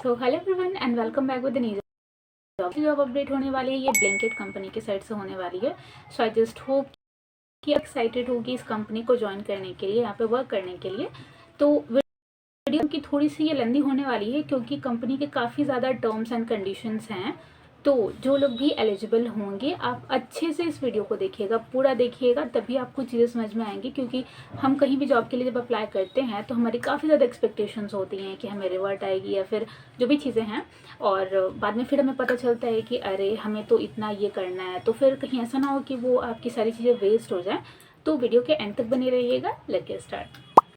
तो hello everyone and welcome back with new job update होने वाली है। ये ब्लिंकिट कंपनी की साइड से होने वाली है। सो आई जस्ट होप कि एक्साइटेड होगी इस कंपनी को ज्वाइन करने के लिए, यहाँ पे वर्क करने के लिए। तो वीडियो की थोड़ी सी ये लेंदी होने वाली है क्योंकि कंपनी के काफ़ी ज़्यादा टर्म्स एंड कंडीशंस हैं। तो जो लोग भी एलिजिबल होंगे, आप अच्छे से इस वीडियो को देखिएगा, पूरा देखिएगा, तभी आपको चीज़ें समझ में आएंगी। क्योंकि हम कहीं भी जॉब के लिए जब अप्लाई करते हैं तो हमारी काफ़ी ज़्यादा एक्सपेक्टेशंस होती हैं कि हमें रिवर्ट आएगी या फिर जो भी चीज़ें हैं, और बाद में फिर हमें पता चलता है कि अरे हमें तो इतना ये करना है। तो फिर कहीं ऐसा ना हो कि वो आपकी सारी चीज़ें वेस्ट हो जाएँ। तो वीडियो के एंड तक बने रहिएगा। Let's get start.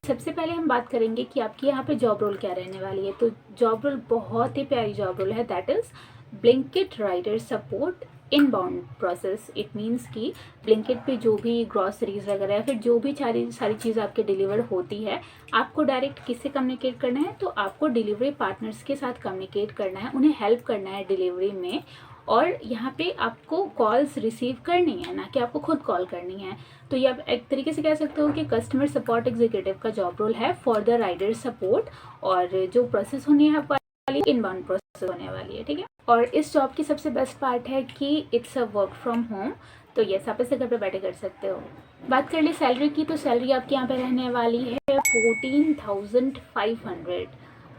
सबसे पहले हम बात करेंगे कि आपकी यहाँ पे जॉब रोल क्या रहने वाली है। तो जॉब रोल बहुत ही प्यारी जॉब रोल है, that is Blinkit rider support inbound process. It means कि ब्लिंकिट पे जो भी ग्रॉसरीज वगैरह या फिर जो भी सारी चीज़ आपके डिलीवर होती है, आपको डायरेक्ट किससे कम्युनिकेट करना है? तो आपको डिलीवरी पार्टनर्स के साथ कम्युनिकेट करना है, उन्हें हेल्प करना है डिलीवरी में। और यहाँ पे आपको कॉल्स रिसीव करनी है, ना कि आपको खुद कॉल करनी है। तो ये आप एक तरीके से कह सकते हो कि कस्टमर सपोर्ट एग्जीक्यूटिव का जॉब रोल है फॉर द राइडर सपोर्ट। और जो प्रोसेस होनी है वाली इनबाउंड प्रोसेस होने वाली है, ठीक है। और इस जॉब की सबसे बेस्ट पार्ट है कि it's a work from home. तो यस, आप इसे घर पे बैठे कर सकते हो। बात कर ले सैलरी की, तो सैलरी आपके यहाँ पे रहने वाली है 14,500।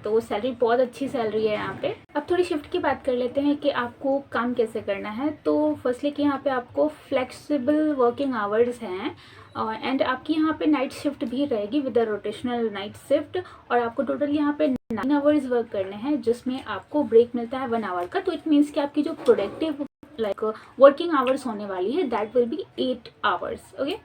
तो सैलरी बहुत अच्छी सैलरी है यहाँ पे। अब थोड़ी शिफ्ट की बात कर लेते हैं कि आपको काम कैसे करना है। तो फर्स्टली कि यहाँ पे आपको फ्लेक्सिबल वर्किंग आवर्स हैं एंड आपकी यहाँ पे नाइट शिफ्ट भी रहेगी with a rotational night shift. और आपको टोटल यहाँ पे 9 आवर्स वर्क करने हैं, जिसमें आपको ब्रेक मिलता है 1 आवर का। तो इट मीन्स कि आपकी जो प्रोडक्टिव वर्किंग आवर्स होने वाली है that will be 8 hours. Okay.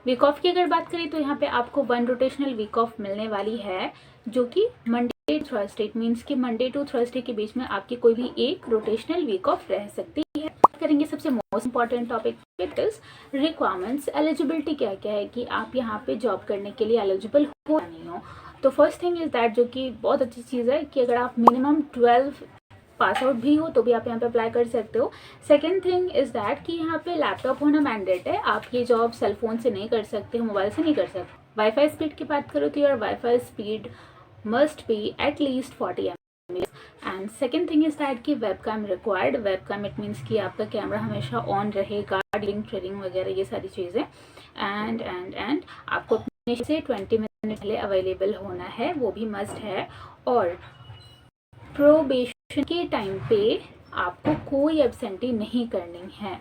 Week off की अगर बात करें तो यहाँ पे आपको 1 रोटेशनल वीक ऑफ मिलने वाली है, जो कि Monday to Thursday. It means कि मंडे टू थर्सडे के बीच में आपकी कोई भी एक रोटेशनल वीक ऑफ रह सकती है। करेंगे सबसे most important topic it is requirements, eligibility क्या क्या है कि आप यहाँ पे जॉब करने के लिए एलिजिबल हो या नहीं हो। तो फर्स्ट थिंग इज दैट, जो कि बहुत अच्छी चीज़ है, कि अगर आप मिनिमम 12 पास आउट भी हो तो भी आप यहाँ पे अप्लाई कर सकते हो। सेकेंड थिंग इज दैट कि यहाँ पे लैपटॉप होना मैंडेट है। आप ये जॉब सेल फोन से नहीं कर सकते हो, मोबाइल से नहीं कर सकते। वाईफाई स्पीड की बात करो तो your WiFi speed must be at least 40 MB। And second thing is that कि webcam required. Webcam it means कि आपका कैमरा हमेशा ऑन रहेगा, डीलिंग ट्रेडिंग वगैरह ये सारी चीज़ें। एंड आपको अपने से 20 मिनट पहले अवेलेबल होना है, वो भी मस्ट है। और प्रोबेशन के टाइम पे आपको कोई एब्सेंटी नहीं करनी है।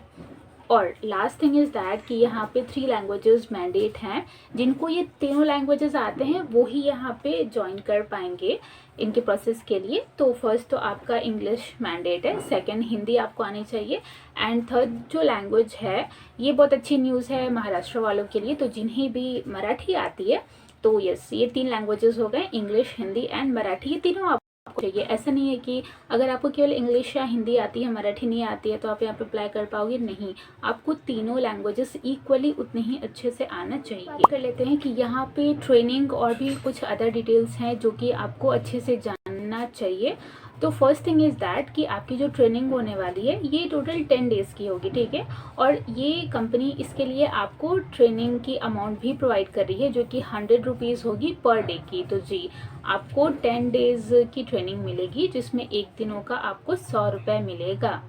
और लास्ट थिंग इज़ दैट कि यहाँ पे 3 लैंग्वेजेस मैंडेट हैं। जिनको ये तीनों लैंग्वेजेस आते हैं वो ही यहाँ पे ज्वाइन कर पाएंगे इनके प्रोसेस के लिए। तो फर्स्ट तो आपका इंग्लिश मैंडेट है, सेकंड हिंदी आपको आनी चाहिए, एंड थर्ड जो लैंग्वेज है, ये बहुत अच्छी न्यूज़ है महाराष्ट्र वालों के लिए। तो जिन्हें भी मराठी आती है, तो यस, ये 3 लैंग्वेजेस हो गए, इंग्लिश, हिंदी एंड मराठी। ये तीनों आपको चाहिए। ऐसा नहीं है कि अगर आपको केवल इंग्लिश या हिंदी आती है, मराठी नहीं आती है, तो आप यहाँ पे अप्लाई कर पाओगे, नहीं। आपको तीनों लैंग्वेजेस इक्वली उतने ही अच्छे से आना चाहिए। कर लेते हैं कि यहाँ पे ट्रेनिंग और भी कुछ अदर डिटेल्स हैं जो कि आपको अच्छे से जानना चाहिए। तो फर्स्ट थिंग इज़ दैट कि आपकी जो ट्रेनिंग होने वाली है ये टोटल 10 डेज़ की होगी, ठीक है। और ये कंपनी इसके लिए आपको ट्रेनिंग की अमाउंट भी प्रोवाइड कर रही है, जो कि 100 रुपीज़ होगी पर डे की। तो जी, आपको 10 डेज़ की ट्रेनिंग मिलेगी, जिसमें एक दिनों का आपको 100 रुपये मिलेगा।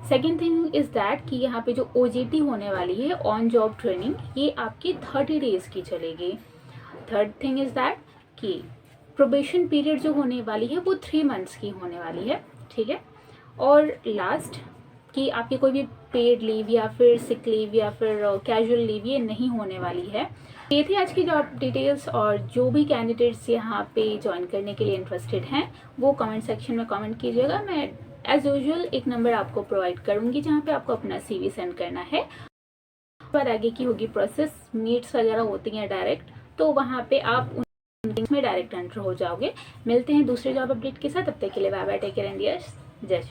सेकेंड थिंग इज़ दैट कि यहाँ पे जो OJT होने वाली है, ऑन जॉब ट्रेनिंग, ये आपकी 30 डेज़ की चलेगी। थर्ड थिंग इज़ दैट कि प्रोबेशन पीरियड जो होने वाली है वो 3 मंथ्स की होने वाली है, ठीक है। और लास्ट कि आपकी कोई भी पेड लीव या फिर सिक लीव या फिर कैजुअल लीव ये नहीं होने वाली है। ये थी आज की जॉब डिटेल्स। और जो भी कैंडिडेट्स यहाँ पे ज्वाइन करने के लिए इंटरेस्टेड हैं वो कमेंट सेक्शन में कमेंट कीजिएगा। मैं एज यूजुअल एक नंबर आपको प्रोवाइड करूँगी जहाँ पे आपको अपना CV सेंड करना है। पर आगे की होगी प्रोसेस, मीट्स वगैरह होती हैं डायरेक्ट, तो वहाँ पे आप उन मीटिंग्स में डायरेक्ट एंटर हो जाओगे। मिलते हैं दूसरे जॉब अपडेट के साथ, तब तक के लिए bye bye, take care and yes, जय श्री।